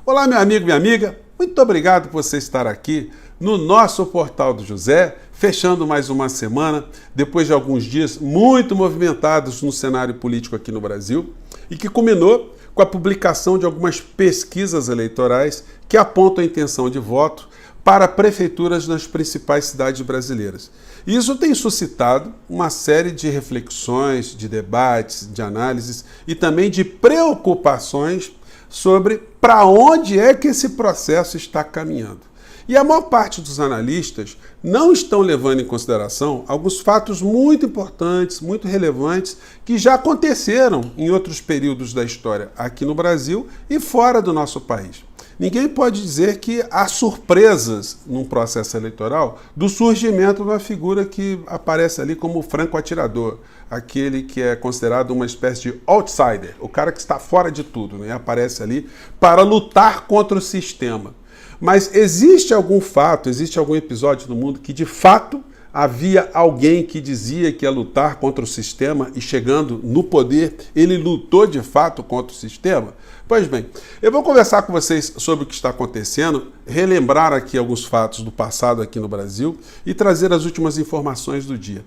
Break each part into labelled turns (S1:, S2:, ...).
S1: Olá, meu amigo, minha amiga, muito obrigado por você estar aqui no nosso Portal do José, fechando mais uma semana, depois de alguns dias muito movimentados no cenário político aqui no Brasil, e que culminou com a publicação de algumas pesquisas eleitorais que apontam a intenção de voto para prefeituras nas principais cidades brasileiras. Isso tem suscitado uma série de reflexões, de debates, de análises e também de preocupações sobre para onde é que esse processo está caminhando. E a maior parte dos analistas não estão levando em consideração alguns fatos muito importantes, muito relevantes, que já aconteceram em outros períodos da história aqui no Brasil e fora do nosso país. Ninguém pode dizer que há surpresas num processo eleitoral do surgimento de uma figura que aparece ali como o franco atirador, aquele que é considerado uma espécie de outsider, o cara que está fora de tudo, né? Aparece ali para lutar contra o sistema. Mas existe algum fato, existe algum episódio no mundo que de fato havia alguém que dizia que ia lutar contra o sistema e chegando no poder, ele lutou de fato contra o sistema? Pois bem, eu vou conversar com vocês sobre o que está acontecendo, relembrar aqui alguns fatos do passado aqui no Brasil e trazer as últimas informações do dia.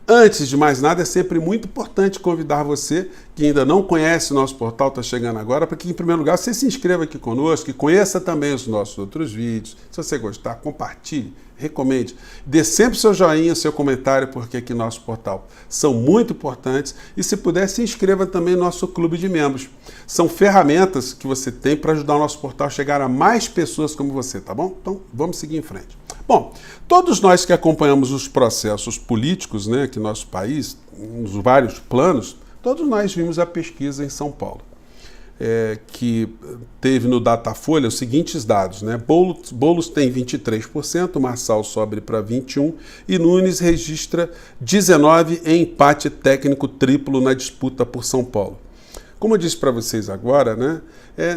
S1: Antes de mais nada, é sempre muito importante convidar você que ainda não conhece o nosso portal, está chegando agora, para que, em primeiro lugar, você se inscreva aqui conosco e conheça também os nossos outros vídeos. Se você gostar, compartilhe, recomende. Dê sempre seu joinha, seu comentário, porque aqui no nosso portal são muito importantes. E, se puder, se inscreva também no nosso clube de membros. São ferramentas que você tem para ajudar o nosso portal a chegar a mais pessoas como você, tá bom? Então, vamos seguir em frente. Bom, todos nós que acompanhamos os processos políticos, né, aqui no nosso país, nos vários planos, todos nós vimos a pesquisa em São Paulo, que teve no Datafolha os seguintes dados, né? Boulos tem 23%, Marçal sobe para 21% e Nunes registra 19% em empate técnico triplo na disputa por São Paulo. Como eu disse para vocês agora, né,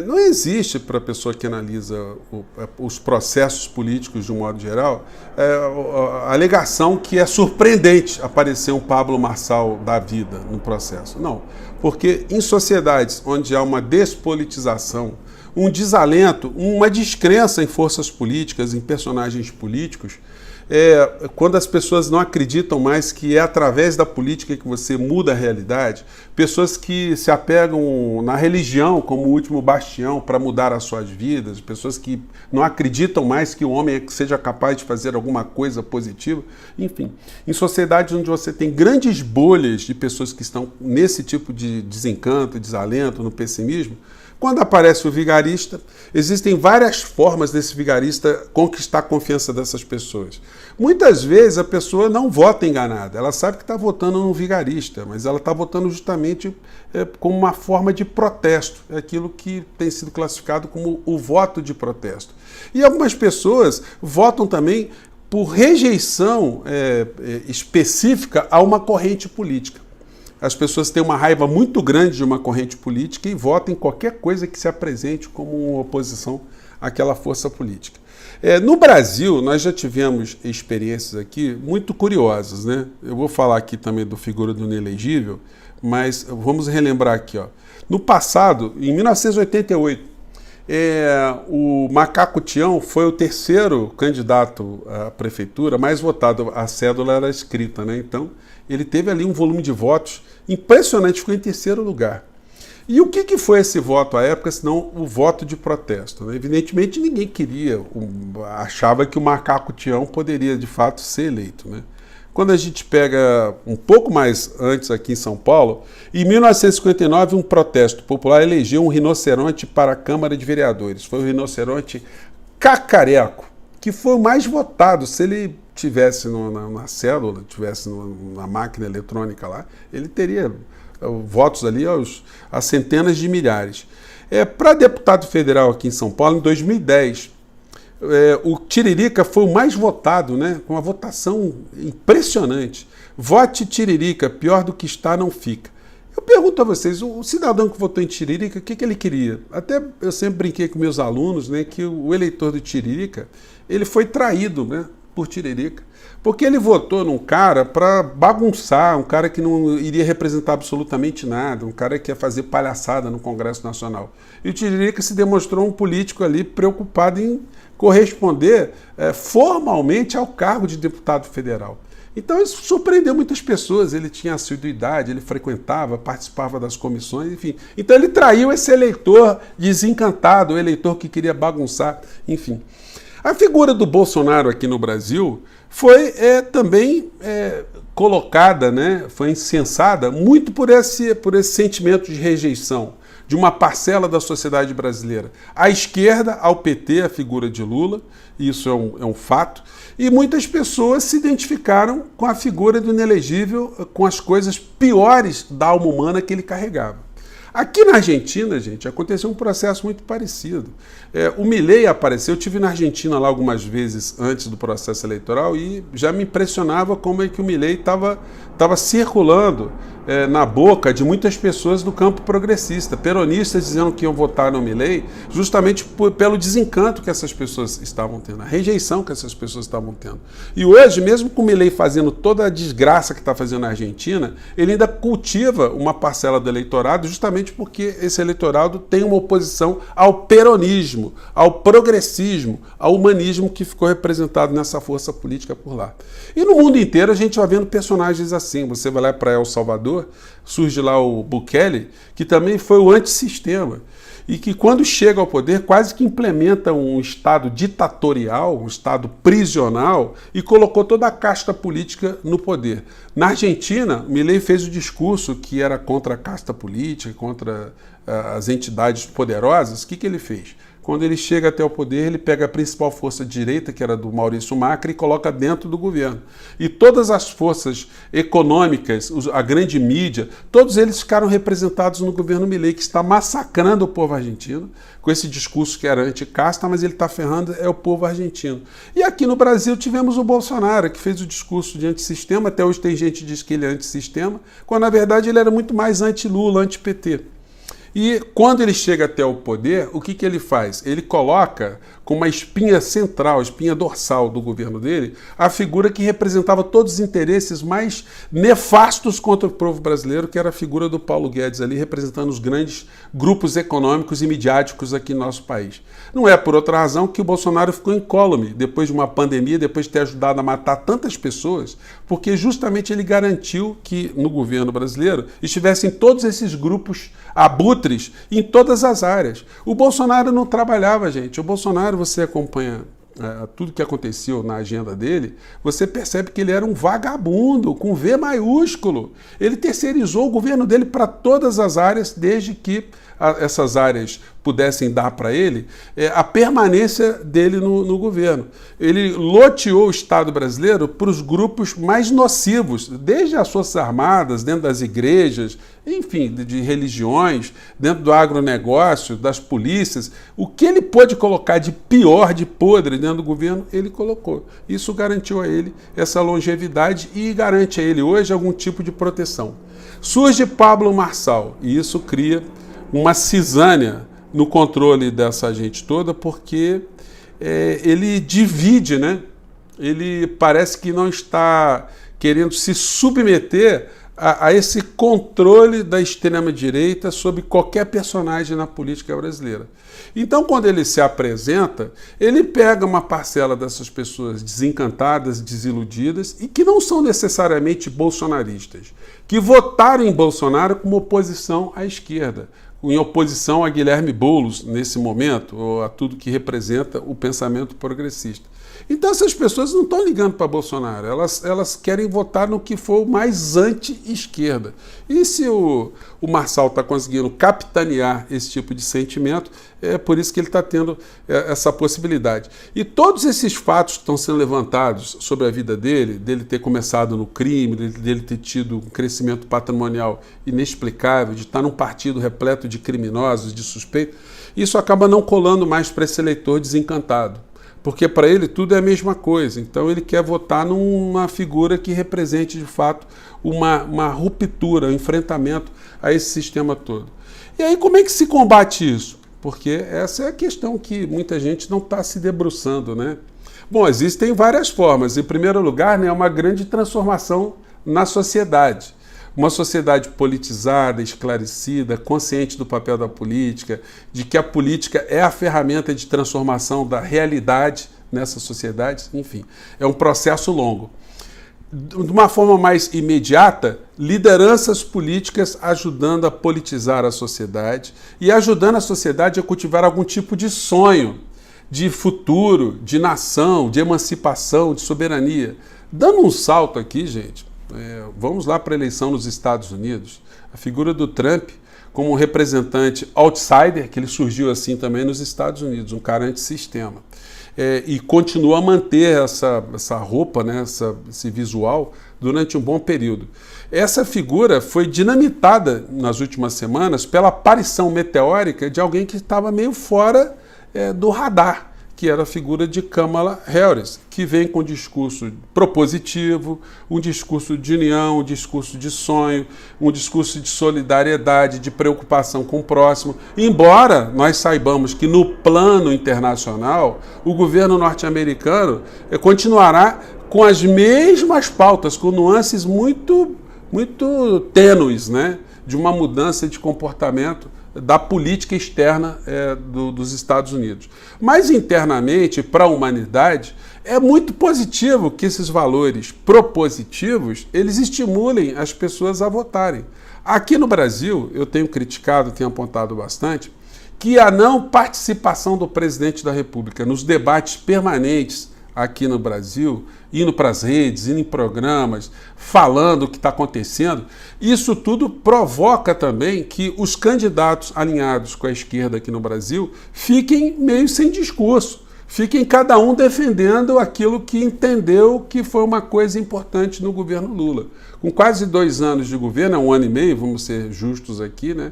S1: não existe para a pessoa que analisa os processos políticos de um modo geral a alegação que é surpreendente aparecer um Pablo Marçal da vida no processo. Não, porque em sociedades onde há uma despolitização, um desalento, uma descrença em forças políticas, em personagens políticos, quando as pessoas não acreditam mais que é através da política que você muda a realidade, pessoas que se apegam na religião como o último bastião para mudar as suas vidas, pessoas que não acreditam mais que o homem seja capaz de fazer alguma coisa positiva, enfim, em sociedades onde você tem grandes bolhas de pessoas que estão nesse tipo de desencanto, desalento, no pessimismo, quando aparece o vigarista, existem várias formas desse vigarista conquistar a confiança dessas pessoas. Muitas vezes a pessoa não vota enganada, ela sabe que está votando num vigarista, mas ela está votando justamente como uma forma de protesto, é aquilo que tem sido classificado como o voto de protesto. E algumas pessoas votam também por rejeição específica a uma corrente política. As pessoas têm uma raiva muito grande de uma corrente política e votam em qualquer coisa que se apresente como uma oposição àquela força política. No Brasil, nós já tivemos experiências aqui muito curiosas, né? Eu vou falar aqui também do figura do inelegível, mas vamos relembrar aqui, ó. No passado, em 1988, o Macaco Tião foi o terceiro candidato à prefeitura mais votado, a cédula era escrita, né? Então, ele teve ali um volume de votos impressionante, ficou em terceiro lugar. E o que foi esse voto à época, senão o voto de protesto? Né? Evidentemente, ninguém queria, achava que o Macaco Tião poderia, de fato, ser eleito. Né? Quando a gente pega um pouco mais antes aqui em São Paulo, em 1959, um protesto popular elegeu um rinoceronte para a Câmara de Vereadores. Foi o rinoceronte Cacareco, que foi o mais votado. Se ele tivesse na cédula, tivesse na máquina eletrônica lá, ele teria votos ali a centenas de milhares. Para deputado federal aqui em São Paulo, em 2010, o Tiririca foi o mais votado, né, com uma votação impressionante. Vote Tiririca, pior do que está não fica. Eu pergunto a vocês, o cidadão que votou em Tiririca, o que ele queria? Até eu sempre brinquei com meus alunos, né, que o eleitor do Tiririca, ele foi traído, né, por Tiririca, porque ele votou num cara para bagunçar, um cara que não iria representar absolutamente nada, um cara que ia fazer palhaçada no Congresso Nacional. E o Tiririca se demonstrou um político ali preocupado em corresponder formalmente ao cargo de deputado federal. Então isso surpreendeu muitas pessoas, ele tinha assiduidade, ele frequentava, participava das comissões, enfim. Então ele traiu esse eleitor desencantado, o eleitor que queria bagunçar, enfim. A figura do Bolsonaro aqui no Brasil foi também colocada, né, foi incensada muito por esse sentimento de rejeição de uma parcela da sociedade brasileira. À esquerda, ao PT, a figura de Lula, isso é um fato, e muitas pessoas se identificaram com a figura do inelegível, com as coisas piores da alma humana que ele carregava. Aqui na Argentina, gente, aconteceu um processo muito parecido. O Milei apareceu, eu estive na Argentina lá algumas vezes antes do processo eleitoral e já me impressionava como é que o Milei estava circulando na boca de muitas pessoas do campo progressista, peronistas dizendo que iam votar no Milei justamente pelo desencanto que essas pessoas estavam tendo, a rejeição que essas pessoas estavam tendo. E hoje, mesmo com o Milei fazendo toda a desgraça que está fazendo na Argentina, ele ainda cultiva uma parcela do eleitorado justamente porque esse eleitorado tem uma oposição ao peronismo, ao progressismo, ao humanismo que ficou representado nessa força política por lá. E no mundo inteiro a gente vai vendo personagens assim. Você vai lá para El Salvador, surge lá o Bukele, que também foi o antissistema e que quando chega ao poder quase que implementa um estado ditatorial, um estado prisional e colocou toda a casta política no poder. Na Argentina, Milei fez o discurso que era contra a casta política, contra as entidades poderosas. O que ele fez? Quando ele chega até o poder, ele pega a principal força de direita, que era do Maurício Macri, e coloca dentro do governo. E todas as forças econômicas, a grande mídia, todos eles ficaram representados no governo Milei, que está massacrando o povo argentino, com esse discurso que era anticasta, mas ele está ferrando o povo argentino. E aqui no Brasil tivemos o Bolsonaro, que fez o discurso de antissistema, até hoje tem gente que diz que ele é antissistema, quando na verdade ele era muito mais anti-Lula, anti-PT. E quando ele chega até o poder, o que ele faz? Ele coloca como uma espinha central, espinha dorsal do governo dele, a figura que representava todos os interesses mais nefastos contra o povo brasileiro, que era a figura do Paulo Guedes ali, representando os grandes grupos econômicos e midiáticos aqui no nosso país. Não é por outra razão que o Bolsonaro ficou incólume depois de uma pandemia, depois de ter ajudado a matar tantas pessoas, porque justamente ele garantiu que no governo brasileiro estivessem todos esses grupos abutres em todas as áreas. O Bolsonaro não trabalhava, gente. O Bolsonaro, você acompanha tudo que aconteceu na agenda dele, você percebe que ele era um vagabundo, com V maiúsculo. Ele terceirizou o governo dele para todas as áreas, desde que essas áreas pudessem dar para ele a permanência dele no governo. Ele loteou o Estado brasileiro para os grupos mais nocivos, desde as Forças Armadas, dentro das igrejas, enfim, de religiões, dentro do agronegócio, das polícias. O que ele pôde colocar de pior, de podre dentro do governo, ele colocou. Isso garantiu a ele essa longevidade e garante a ele hoje algum tipo de proteção. Surge Pablo Marçal e isso cria uma cisânia no controle dessa gente toda, porque ele divide, né? Ele parece que não está querendo se submeter a esse controle da extrema-direita sobre qualquer personagem na política brasileira. Então, quando ele se apresenta, ele pega uma parcela dessas pessoas desencantadas, desiludidas e que não são necessariamente bolsonaristas, que votaram em Bolsonaro como oposição à esquerda, em oposição a Guilherme Boulos, nesse momento, ou a tudo que representa o pensamento progressista. Então essas pessoas não estão ligando para Bolsonaro, elas querem votar no que for mais anti-esquerda. E se o Marçal está conseguindo capitanear esse tipo de sentimento, é por isso que ele está tendo essa possibilidade. E todos esses fatos que estão sendo levantados sobre a vida dele ter começado no crime, dele ter tido um crescimento patrimonial inexplicável, de estar num partido repleto de criminosos, de suspeitos, isso acaba não colando mais para esse eleitor desencantado. Porque para ele tudo é a mesma coisa. Então ele quer votar numa figura que represente de fato uma ruptura, um enfrentamento a esse sistema todo. E aí como é que se combate isso? Porque essa é a questão que muita gente não está se debruçando, né? Bom, existem várias formas. Em primeiro lugar, né, uma grande transformação na sociedade. Uma sociedade politizada, esclarecida, consciente do papel da política, de que a política é a ferramenta de transformação da realidade nessa sociedade, enfim, é um processo longo. De uma forma mais imediata, lideranças políticas ajudando a politizar a sociedade e ajudando a sociedade a cultivar algum tipo de sonho, de futuro, de nação, de emancipação, de soberania. Dando um salto aqui, gente, vamos lá para a eleição nos Estados Unidos. A figura do Trump como um representante outsider, que ele surgiu assim também nos Estados Unidos, um cara antissistema. E continua a manter essa roupa, né, esse visual, durante um bom período. Essa figura foi dinamitada nas últimas semanas pela aparição meteórica de alguém que estava meio fora do radar, que era a figura de Kamala Harris, que vem com um discurso propositivo, um discurso de união, um discurso de sonho, um discurso de solidariedade, de preocupação com o próximo. Embora nós saibamos que no plano internacional, o governo norte-americano continuará com as mesmas pautas, com nuances muito tênues, né, de uma mudança de comportamento da política externa dos Estados Unidos. Mas internamente, para a humanidade, é muito positivo que esses valores propositivos, eles estimulem as pessoas a votarem. Aqui no Brasil, eu tenho criticado, tenho apontado bastante, que a não participação do presidente da República nos debates permanentes aqui no Brasil, indo para as redes, indo em programas, falando o que está acontecendo, isso tudo provoca também que os candidatos alinhados com a esquerda aqui no Brasil fiquem meio sem discurso, fiquem cada um defendendo aquilo que entendeu que foi uma coisa importante no governo Lula. Com quase 2 anos de governo, 1 ano e meio, vamos ser justos aqui, né?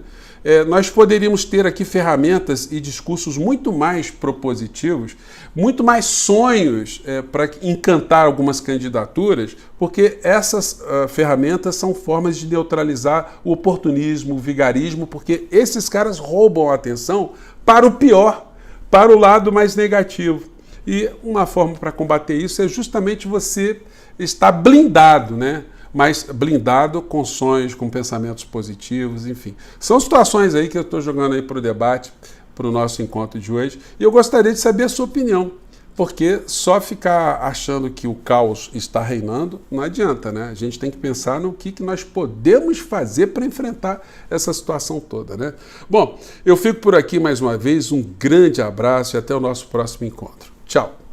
S1: Nós poderíamos ter aqui ferramentas e discursos muito mais propositivos, muito mais sonhos para encantar algumas candidaturas, porque essas ferramentas são formas de neutralizar o oportunismo, o vigarismo, porque esses caras roubam a atenção para o pior, para o lado mais negativo. E uma forma para combater isso é justamente você estar blindado, né? Mas blindado com sonhos, com pensamentos positivos, enfim. São situações aí que eu estou jogando aí para o debate, para o nosso encontro de hoje. E eu gostaria de saber a sua opinião, porque só ficar achando que o caos está reinando não adianta, né? A gente tem que pensar no que nós podemos fazer para enfrentar essa situação toda, né? Bom, eu fico por aqui mais uma vez, um grande abraço e até o nosso próximo encontro. Tchau!